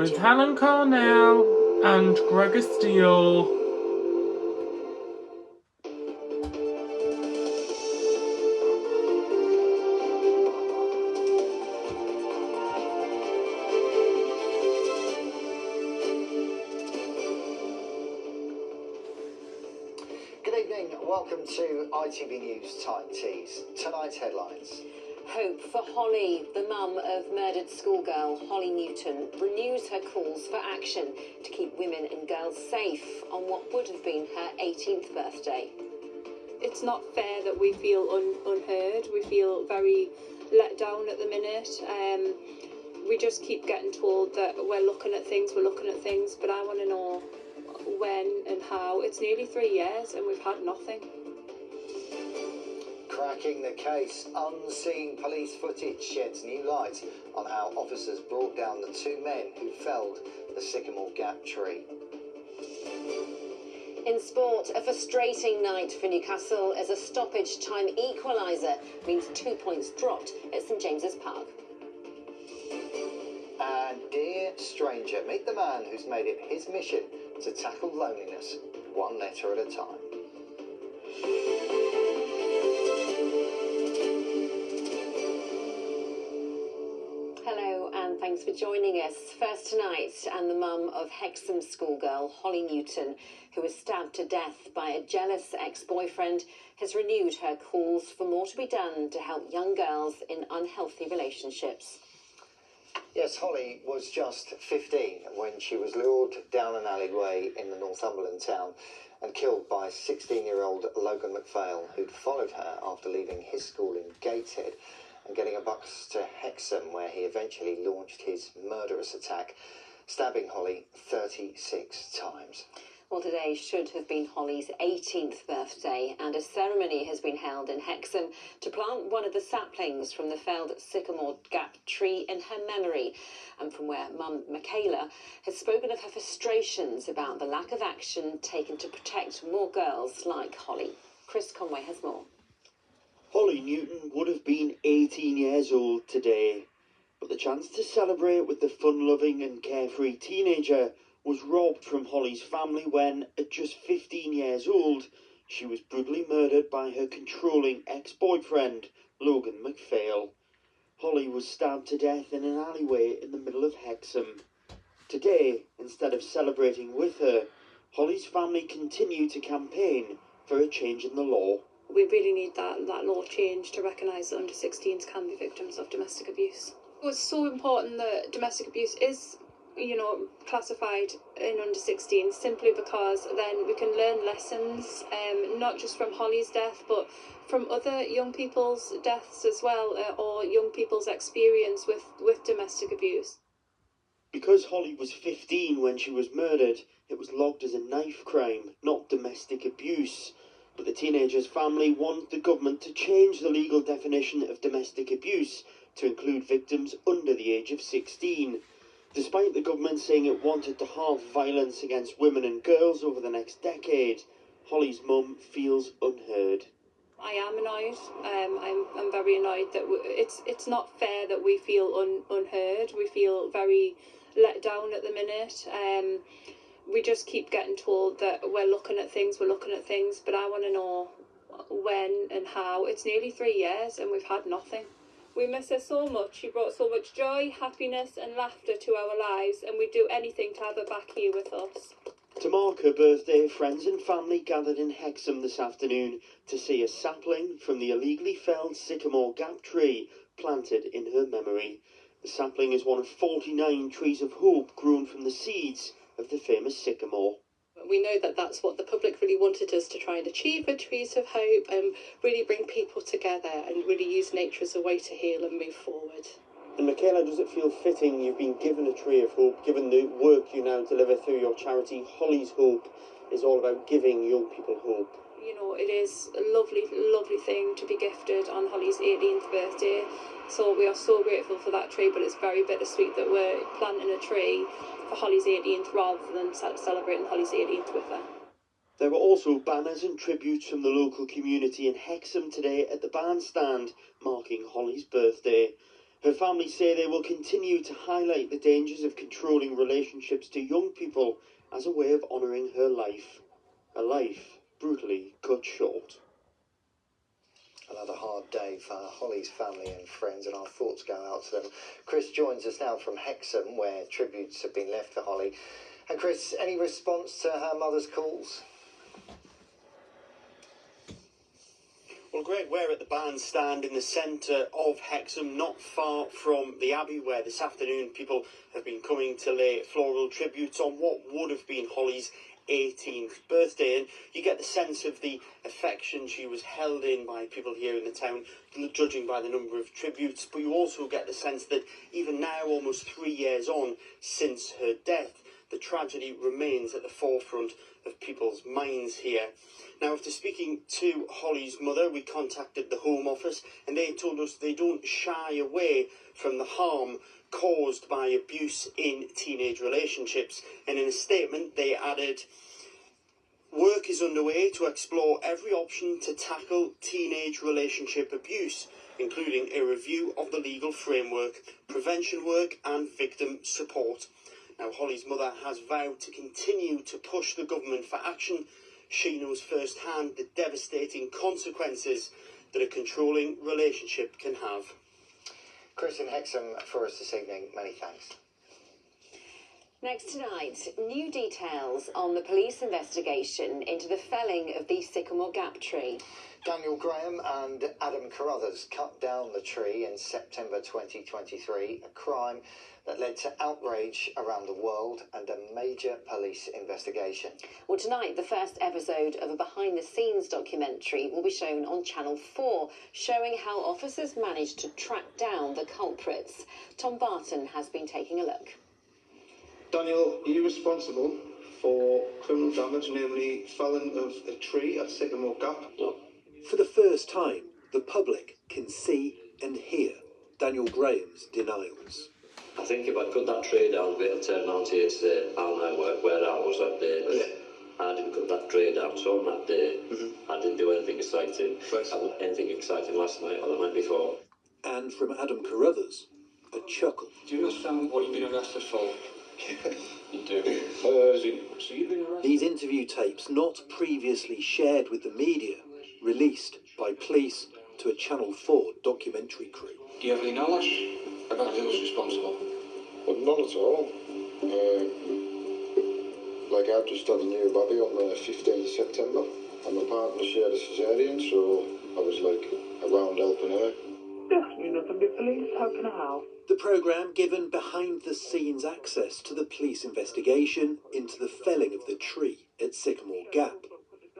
with Helen, Carnell and Gregg Easteal. Good evening, welcome to ITV News Tyne Tees. Tonight's headlines. Hope for Holly. The mum of murdered schoolgirl Holly Newton renews her calls for action to keep women and girls safe on what would have been her 18th birthday. It's not fair that we feel unheard. We feel very let down at the minute. We just keep getting told that we're looking at things, but I want to know when and how. It's nearly 3 years and we've had nothing. Cracking the case, unseen police footage sheds new light on how officers brought down the two men who felled the Sycamore Gap tree. In sport, a frustrating night for Newcastle as a stoppage time equaliser means 2 points dropped at St James's Park. And dear stranger, meet the man who's made it his mission to tackle loneliness one letter at a time. Hello and thanks for joining us. First tonight, and the mum of Hexham schoolgirl Holly Newton, who was stabbed to death by a jealous ex-boyfriend, has renewed her calls for more to be done to help young girls in unhealthy relationships. Yes, Holly was just 15 when she was lured down an alleyway in the Northumberland town and killed by 16-year-old Logan McPhail, who'd followed her after leaving his school in Gateshead and getting a bus to Hexham, where he eventually launched his murderous attack, stabbing Holly 36 times. Well, today should have been Holly's 18th birthday, and a ceremony has been held in Hexham to plant one of the saplings from the felled Sycamore Gap tree in her memory, and from where mum Michaela has spoken of her frustrations about the lack of action taken to protect more girls like Holly. Chris Conway has more. Holly Newton would have been 18 years old today, but the chance to celebrate with the fun-loving and carefree teenager was robbed from Holly's family when, at just 15 years old, she was brutally murdered by her controlling ex-boyfriend, Logan McPhail. Holly was stabbed to death in an alleyway in the middle of Hexham. Today, instead of celebrating with her, Holly's family continue to campaign for a change in the law. We really need that law change to recognise that under-16s can be victims of domestic abuse. It's so important that domestic abuse is classified in under-16s, simply because then we can learn lessons, not just from Holly's death, but from other young people's deaths as well, or young people's experience with domestic abuse. Because Holly was 15 when she was murdered, it was logged as a knife crime, not domestic abuse. But the teenager's family want the government to change the legal definition of domestic abuse to include victims under the age of 16. Despite the government saying it wanted to halve violence against women and girls over the next decade, Holly's mum feels unheard. I am annoyed. I'm very annoyed that it's not fair that we feel unheard. We feel very let down at the minute. We just keep getting told that we're looking at things, but I want to know when and how. It's nearly 3 years and we've had nothing. We miss her so much. She brought so much joy, happiness and laughter to our lives, and we'd do anything to have her back here with us. To mark her birthday, friends and family gathered in Hexham this afternoon to see a sapling from the illegally felled Sycamore Gap tree planted in her memory. The sapling is one of 49 trees of hope grown from the seeds of the famous sycamore. We know that that's what the public really wanted us to try and achieve with Trees of Hope, and really bring people together and really use nature as a way to heal and move forward. And Michaela, does it feel fitting you've been given a tree of hope, given the work you now deliver through your charity? Holly's Hope is all about giving young people hope. It is a lovely, lovely thing to be gifted on Holly's 18th birthday. So we are so grateful for that tree, but it's very bittersweet that we're planting a tree for Holly's 18th rather than celebrating Holly's 18th with her. There were also banners and tributes from the local community in Hexham today at the bandstand, marking Holly's birthday. Her family say they will continue to highlight the dangers of controlling relationships to young people as a way of honouring her life. A life brutally cut short. Another hard day for Holly's family and friends, and our thoughts go out to them. Chris joins us now from Hexham, where tributes have been left to Holly. And Chris, any response to her mother's calls? Well, Gregg, we're at the bandstand in the centre of Hexham, not far from the Abbey, where this afternoon people have been coming to lay floral tributes on what would have been Holly's 18th birthday, and you get the sense of the affection she was held in by people here in the town, judging by the number of tributes, but you also get the sense that even now, almost 3 years on since her death, the tragedy remains at the forefront of people's minds here. Now, after speaking to Holly's mother, we contacted the Home Office, and they told us they don't shy away from the harm caused by abuse in teenage relationships. And in a statement, they added, "Work is underway to explore every option to tackle teenage relationship abuse, including a review of the legal framework, prevention work and victim support." Now, Holly's mother has vowed to continue to push the government for action. She knows firsthand the devastating consequences that a controlling relationship can have. Chris in Hexham for us this evening. Many thanks. Next tonight, new details on the police investigation into the felling of the Sycamore Gap tree. Daniel Graham and Adam Carruthers cut down the tree in September 2023, a crime that led to outrage around the world and a major police investigation. Well, tonight, the first episode of a behind-the-scenes documentary will be shown on Channel 4, showing how officers managed to track down the culprits. Tom Barton has been taking a look. Daniel, are you responsible for criminal damage, namely felling of a tree at Sycamore Gap? No. For the first time, the public can see and hear Daniel Graham's denials. I think if I'd cut that tree down, it'll turn around here to say how I work, where I was that day. But I didn't cut that tree down, so on that day, I didn't do anything exciting. Anything exciting last night or the night before. And from Adam Carruthers, a chuckle. Do you understand what you've been arrested for? You do. So you've been arrested? These interview tapes, not previously shared with the media, released by police to a Channel 4 documentary crew. Do you have any knowledge about who was responsible? Well, none at all. I've just had a new baby on the 15th of September, and my partner shared a cesarean, so I was around helping her. Good afternoon, Northumbria Police. How can I help? The programme given behind-the-scenes access to the police investigation into the felling of the tree at Sycamore Gap,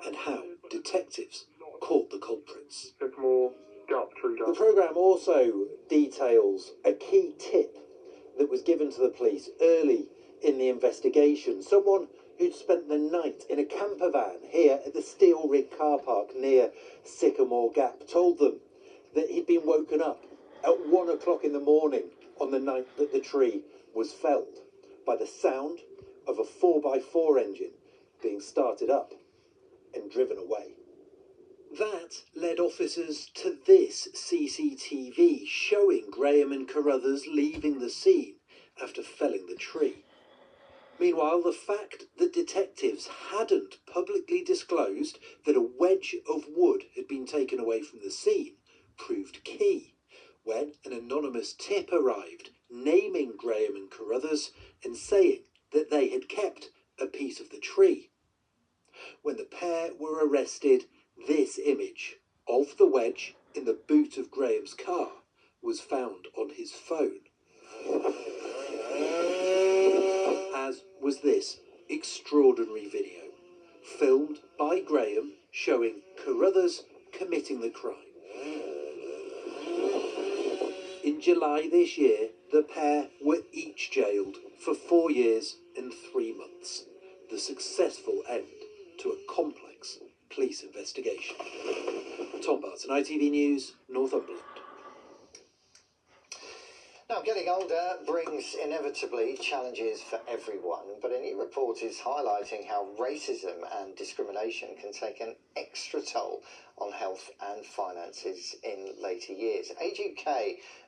and how detectives caught the culprits. Sycamore Gap tree. The programme also details a key tip that was given to the police early in the investigation. Someone who'd spent the night in a camper van here at the Steel Rig car park near Sycamore Gap told them that he'd been woken up at 1 o'clock in the morning on the night that the tree was felled by the sound of a 4x4 engine being started up and driven away. That led officers to this CCTV showing Graham and Carruthers leaving the scene after felling the tree. Meanwhile, the fact that detectives hadn't publicly disclosed that a wedge of wood had been taken away from the scene proved key when an anonymous tip arrived naming Graham and Carruthers and saying that they had kept a piece of the tree. When the pair were arrested, this image of the wedge in the boot of Graham's car was found on his phone, as was this extraordinary video, filmed by Graham showing Carruthers committing the crime. In July this year, the pair were each jailed for 4 years and 3 months, the successful end to a complex police investigation. Tom Barton, ITV News, Northumberland. Now, getting older brings inevitably challenges for everyone, but a new report is highlighting how racism and discrimination can take an extra toll on health and finances in later years. Age UK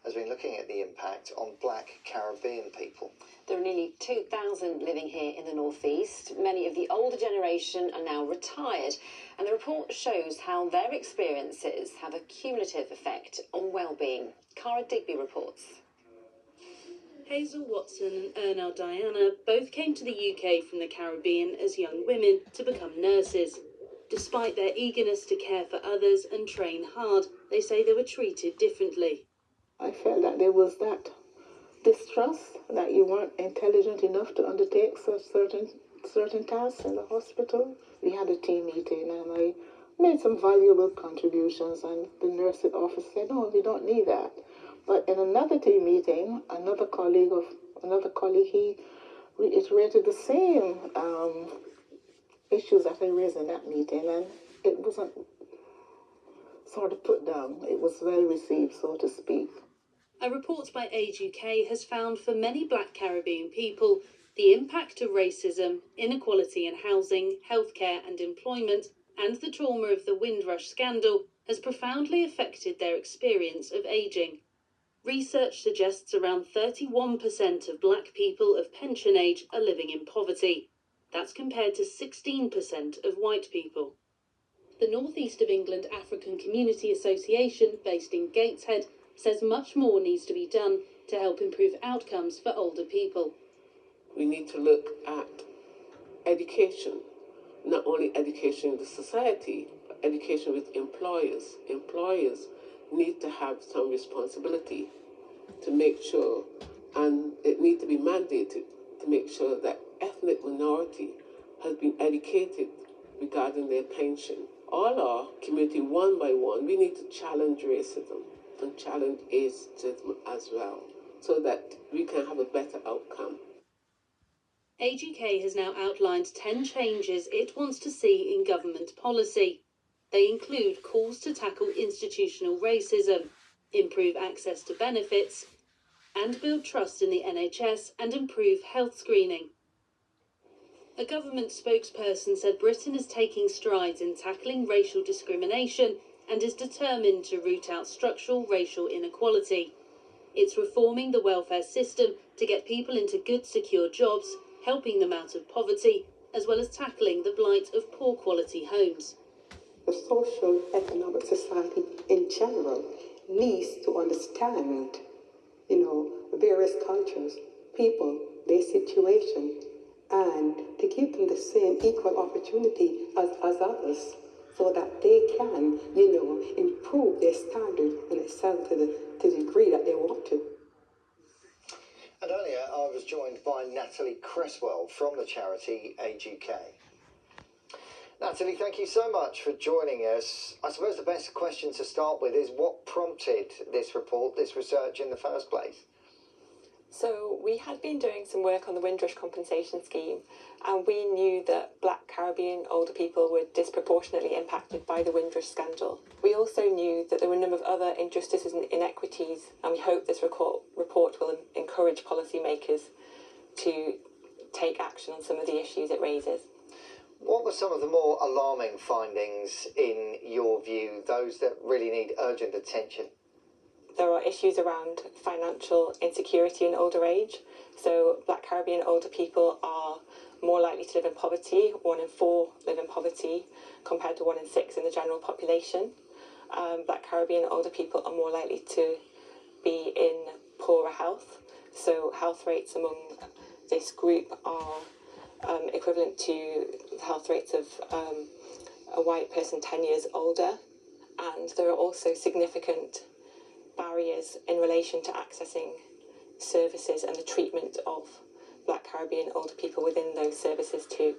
has been looking at the impact on Black Caribbean people. There are nearly 2,000 living here in the North East. Many of the older generation are now retired, and the report shows how their experiences have a cumulative effect on well-being. Cara Digby reports. Hazel Watson and Ernell Diana both came to the UK from the Caribbean as young women to become nurses. Despite their eagerness to care for others and train hard, they say they were treated differently. I felt that there was that distrust, that you weren't intelligent enough to undertake such certain tasks in the hospital. We had a team meeting and I made some valuable contributions, and the nursing officer said, no, we don't need that. But in another team meeting, another colleague, he reiterated the same issues that I raised in that meeting, and it wasn't sort of put down. It was well received, so to speak. A report by Age UK has found for many Black Caribbean people, the impact of racism, inequality in housing, healthcare and employment, and the trauma of the Windrush scandal has profoundly affected their experience of ageing. Research suggests around 31% of Black people of pension age are living in poverty. That's compared to 16% of white people. The North East of England African Community Association, based in Gateshead, says much more needs to be done to help improve outcomes for older people. We need to look at education, not only education in the society, but education with employers. Employers need to have some responsibility to make sure, and it needs to be mandated to make sure that ethnic minority has been educated regarding their pension. All our community, one by one, we need to challenge racism and challenge ageism as well, so that we can have a better outcome. Age UK has now outlined 10 changes it wants to see in government policy. They include calls to tackle institutional racism, improve access to benefits, and build trust in the NHS and improve health screening. A government spokesperson said Britain is taking strides in tackling racial discrimination and is determined to root out structural racial inequality. It's reforming the welfare system to get people into good, secure jobs, helping them out of poverty, as well as tackling the blight of poor quality homes. The social economic society in general needs to understand, various cultures, people, their situation, and to give them the same equal opportunity as others, so that they can, improve their standard and excel to the degree that they want to. And earlier I was joined by Natalie Cresswell from the charity Age UK. Natalie, thank you so much for joining us. I suppose the best question to start with is what prompted this report, this research in the first place? So we had been doing some work on the Windrush compensation scheme, and we knew that Black Caribbean older people were disproportionately impacted by the Windrush scandal. We also knew that there were a number of other injustices and inequities, and we hope this report will encourage policymakers to take action on some of the issues it raises. What were some of the more alarming findings in your view, those that really need urgent attention? There are issues around financial insecurity in older age. So Black Caribbean older people are more likely to live in poverty. 1 in 4 live in poverty compared to 1 in 6 in the general population. Black Caribbean older people are more likely to be in poorer health. So health rates among this group are equivalent to the health rates of a white person 10 years older. And there are also significant barriers in relation to accessing services and the treatment of Black Caribbean older people within those services too.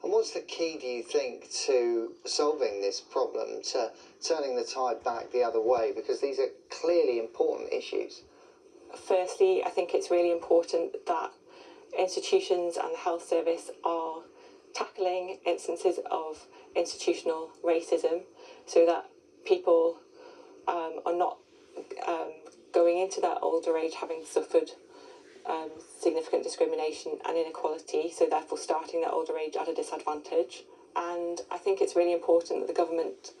And what's the key, do you think, to solving this problem, to turning the tide back the other way? Because these are clearly important issues. Firstly, I think it's really important that institutions and the health service are tackling instances of institutional racism so that people are not going into that older age having suffered significant discrimination and inequality, so therefore starting that older age at a disadvantage. And I think it's really important that the government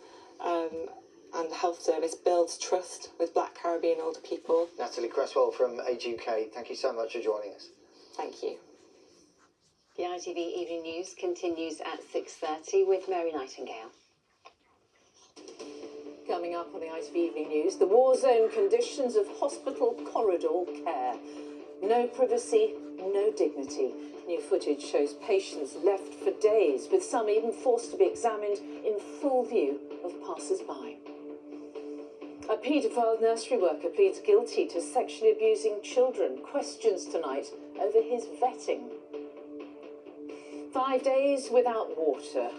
and the health service builds trust with Black Caribbean older people. Natalie Cresswell from Age UK, thank you so much for joining us. Thank you. The ITV Evening News continues at 6:30 with Mary Nightingale. Coming up on the ITV Evening News, the war zone conditions of hospital corridor care. No privacy, no dignity. New footage shows patients left for days, with some even forced to be examined in full view of passers-by. A paedophile nursery worker pleads guilty to sexually abusing children. Questions tonight over his vetting. 5 days without water.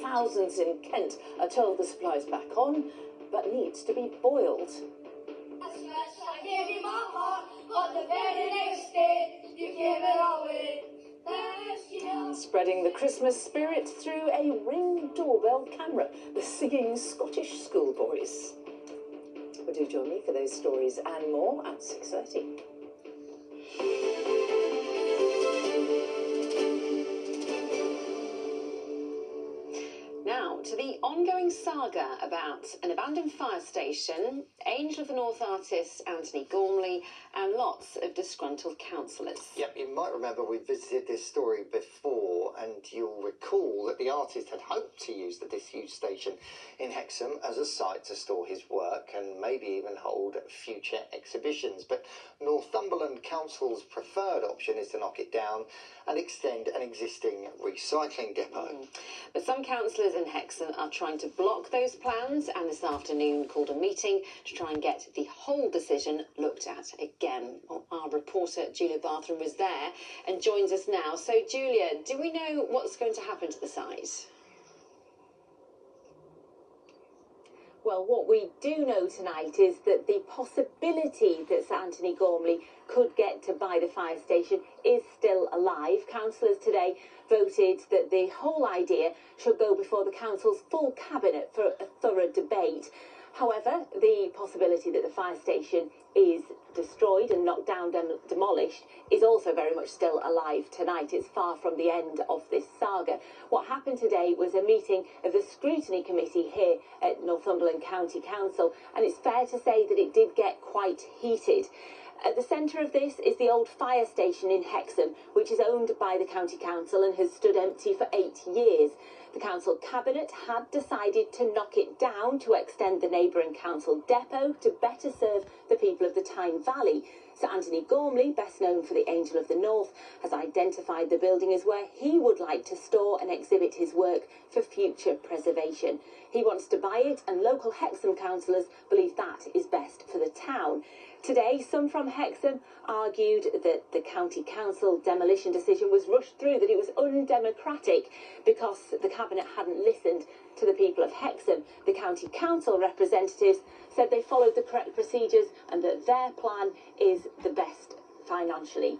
Thousands in Kent are told the supply's back on, but needs to be boiled. I gave you my heart, but the very next day you gave it away. Spreading the Christmas spirit through a Ring doorbell camera, the singing Scottish schoolboys. Well, do join me for those stories and more at 6:30. Now, to the ongoing saga about an abandoned fire station, Angel of the North artist Anthony Gormley, and lots of disgruntled councillors. Yep, you might remember we visited this story before, and you'll recall that the artist had hoped to use the disused station in Hexham as a site to store his work and maybe even hold future exhibitions. But Northumberland Council's preferred option is to knock it down and extend an existing recycling depot. But some councillors in Hexham are trying to block those plans, and this afternoon called a meeting to try and get the whole decision looked at again. Our reporter Julia Bartham was there and joins us now. So Julia, do we know what's going to happen to the site? Well, what we do know tonight is that the possibility that Sir Anthony Gormley could get to buy the fire station is still alive. Councillors today voted that the whole idea should go before the council's full cabinet for a thorough debate. However, the possibility that the fire station is destroyed and knocked down, demolished, is also very much still alive tonight. It's far from the end of this saga. What happened today was a meeting of the scrutiny committee here at Northumberland County Council, and it's fair to say that it did get quite heated. At the centre of this is the old fire station in Hexham, which is owned by the County Council and has stood empty for 8 years. The council cabinet had decided to knock it down to extend the neighbouring council depot to better serve the people of the Tyne Valley. Sir Anthony Gormley, best known for the Angel of the North, has identified the building as where he would like to store and exhibit his work for future preservation. He wants to buy it, and local Hexham councillors believe that is best for the town. Today, some from Hexham argued that the County Council demolition decision was rushed through, that it was undemocratic because the Cabinet hadn't listened to the people of Hexham. The County Council representatives said they followed the correct procedures and that their plan is the best financially.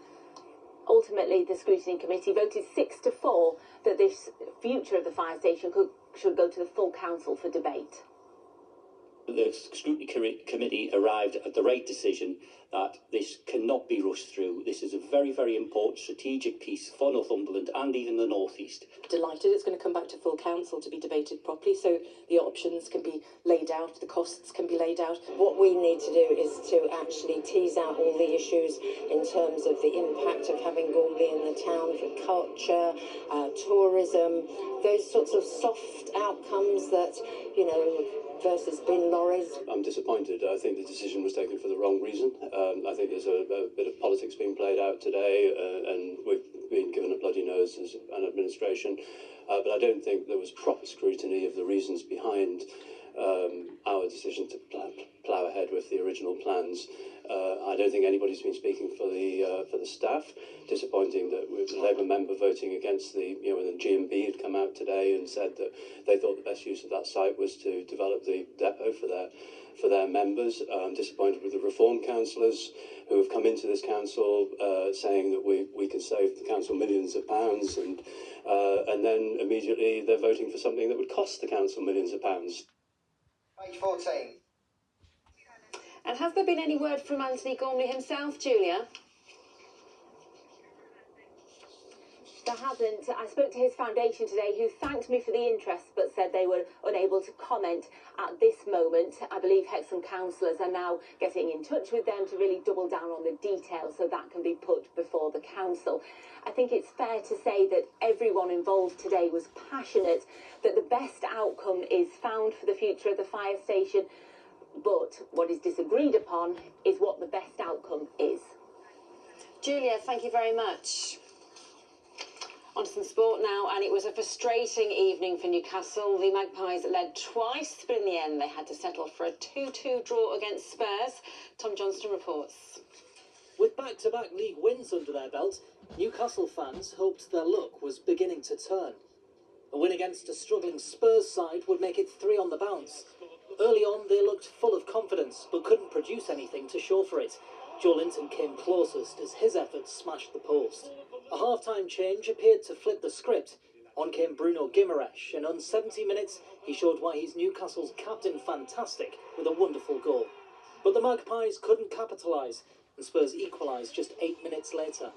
Ultimately, the Scrutiny Committee voted 6-4 that this future of the fire station should go to the full council for debate. The Scrutiny Committee arrived at the right decision that this cannot be rushed through. This is a very, very important strategic piece for Northumberland and even the North East. Delighted it's going to come back to full council to be debated properly, so the options can be laid out, the costs can be laid out. What we need to do is to actually tease out all the issues in terms of the impact of having Gormley in the town for culture, tourism, those sorts of soft outcomes that, you know, versus bin lorries. I'm disappointed. I think the decision was taken for the wrong reason. I think there's a bit of politics being played out today, and we've been given a bloody nose as an administration. But I don't think there was proper scrutiny of the reasons behind our decision to plough ahead with the original plans. I don't think anybody's been speaking for the staff. Disappointing that with the Labour member voting against the, when the G&B had come out today and said that they thought the best use of that site was to develop the depot for their members. I'm disappointed with the Reform councillors who have come into this council saying that we can save the council millions of pounds, and then immediately they're voting for something that would cost the council millions of pounds. Page 14. And has there been any word from Anthony Gormley himself, Julia? There hasn't. I spoke to his foundation today, who thanked me for the interest but said they were unable to comment at this moment. I believe Hexham councillors are now getting in touch with them to really double down on the details so that can be put before the council. I think it's fair to say that everyone involved today was passionate that the best outcome is found for the future of the fire station, but what is disagreed upon is what the best outcome is. Julia, thank you very much. On to some sport now, and it was a frustrating evening for Newcastle. The Magpies led twice, but in the end they had to settle for a 2-2 draw against Spurs. Tom Johnston reports. With back-to-back league wins under their belt, Newcastle fans hoped their luck was beginning to turn. A win against a struggling Spurs side would make it 3 on the bounce. Early on they looked full of confidence, but couldn't produce anything to show for it. Joe Linton came closest as his efforts smashed the post. A half-time change appeared to flip the script. On came Bruno Guimaraes, and on 70 minutes he showed why he's Newcastle's captain fantastic with a wonderful goal. But the Magpies couldn't capitalise, and Spurs equalised just 8 minutes later.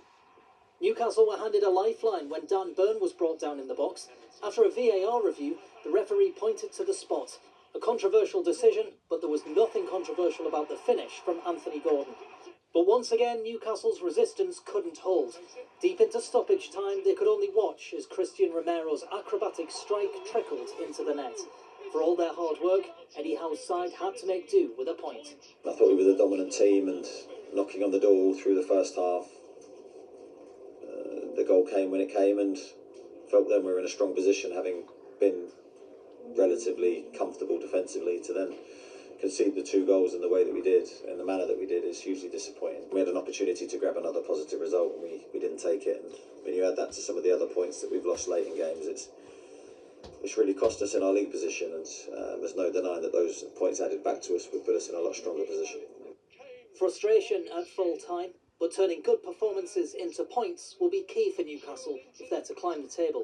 Newcastle were handed a lifeline when Dan Burn was brought down in the box. After a VAR review, the referee pointed to the spot. A controversial decision, but there was nothing controversial about the finish from Anthony Gordon. But once again, Newcastle's resistance couldn't hold. Deep into stoppage time, they could only watch as Christian Romero's acrobatic strike trickled into the net. For all their hard work, Eddie Howe's side had to make do with a point. I thought we were the dominant team and knocking on the door all through the first half. The goal came when it came and felt then we were in a strong position, having been relatively comfortable defensively, to then concede the 2 goals in the way that we did, in the manner that we did, is hugely disappointing. We had an opportunity to grab another positive result and we didn't take it, and when you add that to some of the other points that we've lost late in games, it's really cost us in our league position, and there's no denying that those points added back to us would put us in a lot stronger position. Frustration at full time, but turning good performances into points will be key for Newcastle if they're to climb the table.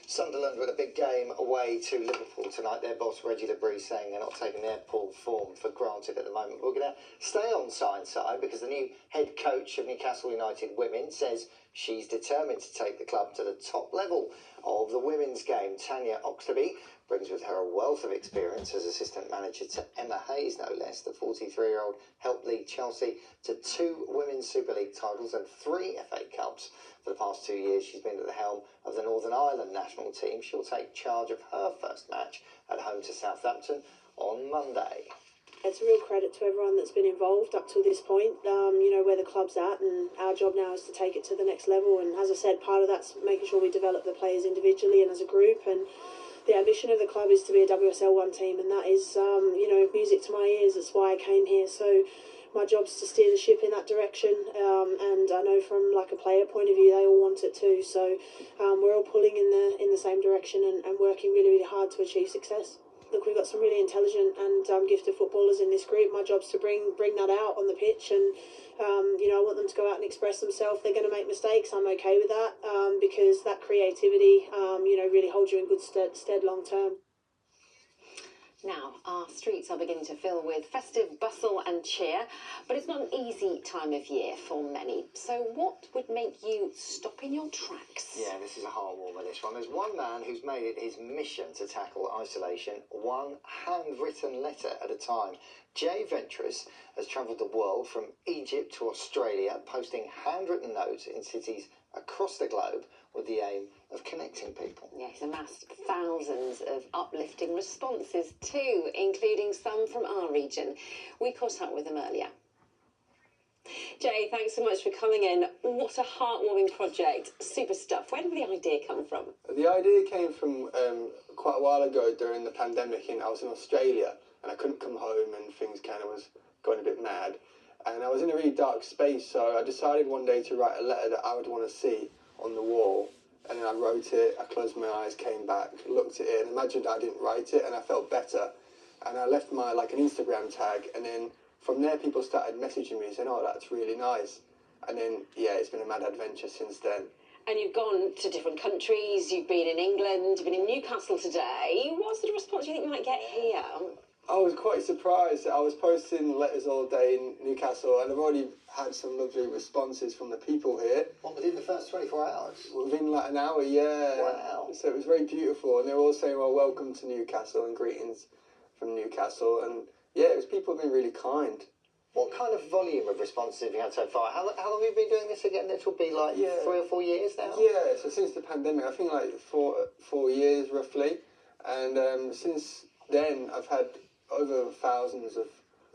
Sunderland with a big game away to Liverpool tonight. Their boss Reggie Labrie saying they're not taking their poor form for granted at the moment. We're going to stay on side because the new head coach of Newcastle United Women says she's determined to take the club to the top level of the women's game. Tanya Oxley brings with her a wealth of experience as assistant manager to Emma Hayes, no less. The 43-year-old helped lead Chelsea to 2 Women's Super League titles and 3 FA Cups. For the past 2 years, she's been at the helm of the Northern Ireland national team. She'll take charge of her first match at home to Southampton on Monday. It's a real credit to everyone that's been involved up till this point, you know, where the club's at, and our job now is to take it to the next level. And as I said, part of that's making sure we develop the players individually and as a group, and the ambition of the club is to be a WSL 1 team, and that is, you know, music to my ears. That's why I came here. So my job's to steer the ship in that direction, and I know from like a player point of view, they all want it too. So we're all pulling in the same direction and working really, really hard to achieve success. Look, we've got some really intelligent and gifted footballers in this group. My job's to bring that out on the pitch, and you know, I want them to go out and express themselves. They're going to make mistakes. I'm okay with that, because that creativity, you know, really holds you in good stead long term. Now, our streets are beginning to fill with festive bustle and cheer, but it's not an easy time of year for many. So what would make you stop in your tracks? Yeah, this is a heartwarmer, this one. There's one man who's made it his mission to tackle isolation one handwritten letter at a time. Jay Ventress has travelled the world from Egypt to Australia, posting handwritten notes in cities across the globe with the aim of connecting people. Yeah, he's amassed thousands of uplifting responses too, including some from our region. We caught up with him earlier. Jay, thanks so much for coming in. What a heartwarming project. Super stuff. Where did the idea come from? The idea came from quite a while ago during the pandemic. I was in Australia and I couldn't come home, and things kind of was going a bit mad. And I was in a really dark space, so I decided one day to write a letter that I would want to see on the wall. And then I wrote it, I closed my eyes, came back, looked at it, and imagined I didn't write it, and I felt better. And I left my, an Instagram tag, and then from there people started messaging me saying, oh, that's really nice. And then, yeah, it's been a mad adventure since then. And you've gone to different countries, you've been in England, you've been in Newcastle today. What sort of response do you think you might get here? I was quite surprised. I was posting letters all day in Newcastle, and I've already had some lovely responses from the people here. What, within the first 24 hours? Within like an hour, yeah. Wow. So it was very beautiful, and they were all saying, well, welcome to Newcastle and greetings from Newcastle. And yeah, people have been really kind. What kind of volume of responses have you had so far? How long have you been doing this again? It'll be like 3 or 4 years now? Yeah, so since the pandemic, I think like four years roughly. And since then, I've had over thousands of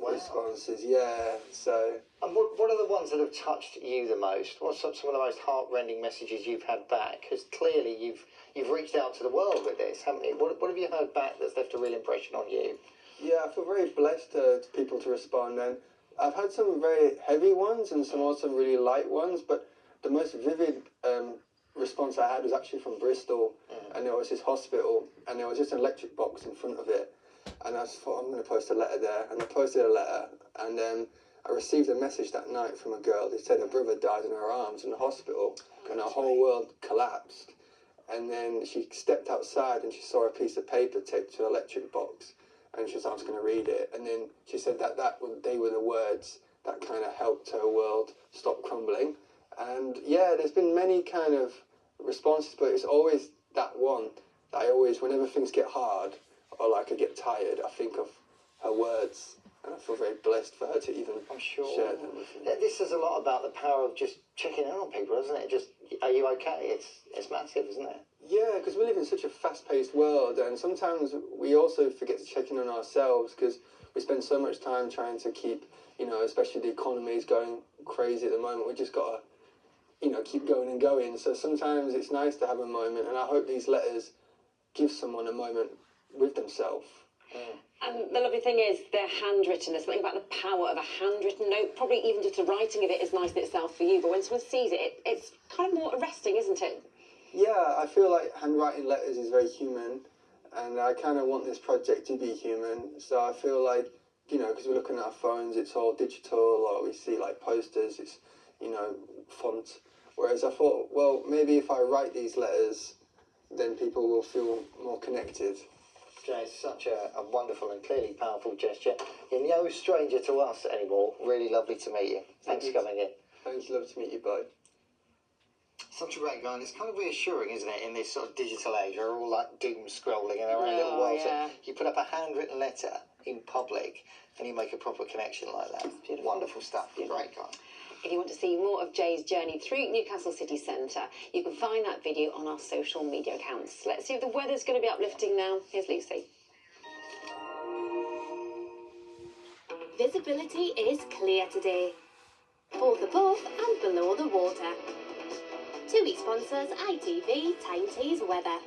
responses, yeah, so... And what are the ones that have touched you the most? What's some of the most heart-rending messages you've had back? Because clearly you've reached out to the world with this, haven't you? What have you heard back that's left a real impression on you? Yeah, I feel very blessed to people to respond, and I've had some very heavy ones and some also really light ones, but the most vivid response I had was actually from Bristol, and there was this hospital, and there was just an electric box in front of it. And I just thought, I'm going to post a letter there. And I posted a letter. And I received a message that night from a girl who said her brother died in her arms in the hospital. And her whole world collapsed. And then she stepped outside and she saw a piece of paper taped to an electric box. And she was like, I was going to read it. And then she said they were the words that kind of helped her world stop crumbling. And yeah, there's been many kind of responses, but it's always that one that I always, whenever things get hard, or like I get tired, I think of her words, and I feel very blessed for her to even share them with me. This says a lot about the power of just checking in on people, doesn't it? Just, are you okay? It's massive, isn't it? Yeah, because we live in such a fast-paced world, and sometimes we also forget to check in on ourselves because we spend so much time trying to keep, especially the economy is going crazy at the moment. We just got to, keep going and going. So sometimes it's nice to have a moment, and I hope these letters give someone a moment with themselves. And the lovely thing is they're handwritten. There's something about the power of a handwritten note. Probably even just the writing of it is nice in itself for you, but when someone sees it, it's kind of more arresting, isn't it? Yeah, I feel like handwriting letters is very human, and I kind of want this project to be human. So I feel like, because we're looking at our phones, it's all digital, or we see like posters, it's, font. Whereas I thought, well, maybe if I write these letters, then people will feel more connected. Jay, it's such a wonderful and clearly powerful gesture. You're no stranger to us anymore. Really lovely to meet you. Thanks for coming in. Thanks, love to meet you both. Such a great guy, and it's kind of reassuring, isn't it, in this sort of digital age where we're all like doom scrolling in our own little world. Yeah. So you put up a handwritten letter in public and you make a proper connection like that. It's beautiful. Wonderful stuff. Great guy. If you want to see more of Jay's journey through Newcastle city centre, you can find that video on our social media accounts. Let's see if the weather's going to be uplifting now. Here's Lucy. Visibility is clear today. Both above and below the water. TUI sponsors ITV Tyne weather.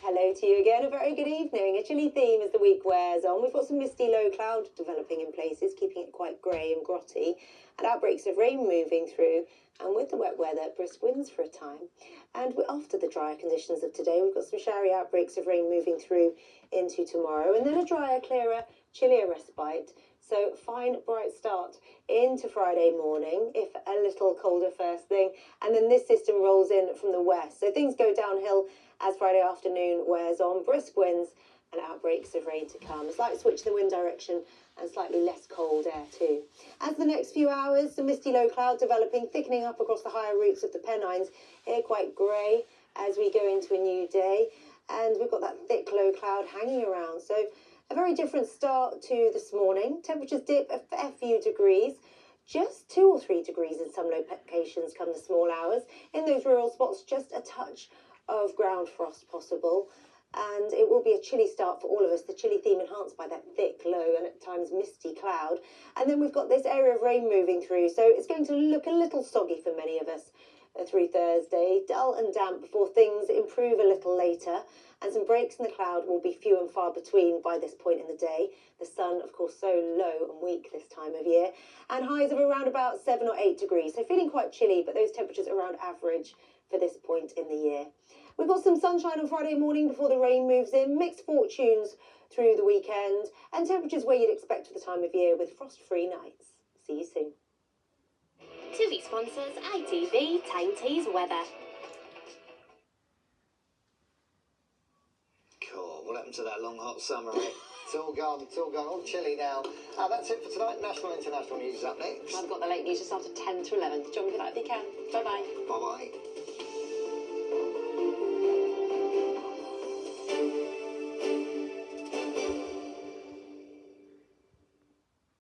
Hello to you again, a very good evening. A chilly theme as the week wears on. We've got some misty low cloud developing in places, keeping it quite grey and grotty, and outbreaks of rain moving through, and with the wet weather, brisk winds for a time. And after the drier conditions of today, we've got some showery outbreaks of rain moving through into tomorrow, and then a drier, clearer, chillier respite. So fine, bright start into Friday morning, if a little colder first thing, and then this system rolls in from the west. So things go downhill as Friday afternoon wears on. Brisk winds and outbreaks of rain to come. A slight switch in the wind direction and slightly less cold air too. As the next few hours, some misty low cloud developing, thickening up across the higher routes of the Pennines. Here quite grey as we go into a new day. And we've got that thick low cloud hanging around. So a very different start to this morning. Temperatures dip a fair few degrees. Just 2 or 3 degrees in some locations come the small hours. In those rural spots, just a touch of ground frost possible. And it will be a chilly start for all of us. The chilly theme enhanced by that thick, low and at times misty cloud. And then we've got this area of rain moving through. So it's going to look a little soggy for many of us through Thursday. Dull and damp before things improve a little later. And some breaks in the cloud will be few and far between by this point in the day. The sun, of course, so low and weak this time of year. And highs of around about 7 or 8 degrees. So feeling quite chilly, but those temperatures around average for this point in the year. We've got some sunshine on Friday morning before the rain moves in. Mixed fortunes through the weekend. And temperatures where you'd expect for the time of year with frost-free nights. See you soon. TUI sponsors ITV Tyne weather. Cool. What happened to that long hot summer, eh? It's all gone, all chilly now. That's it for tonight. National and international news is up next. I've got the late news just after 10 to 11. Join me for that if you can. Bye-bye. Bye-bye.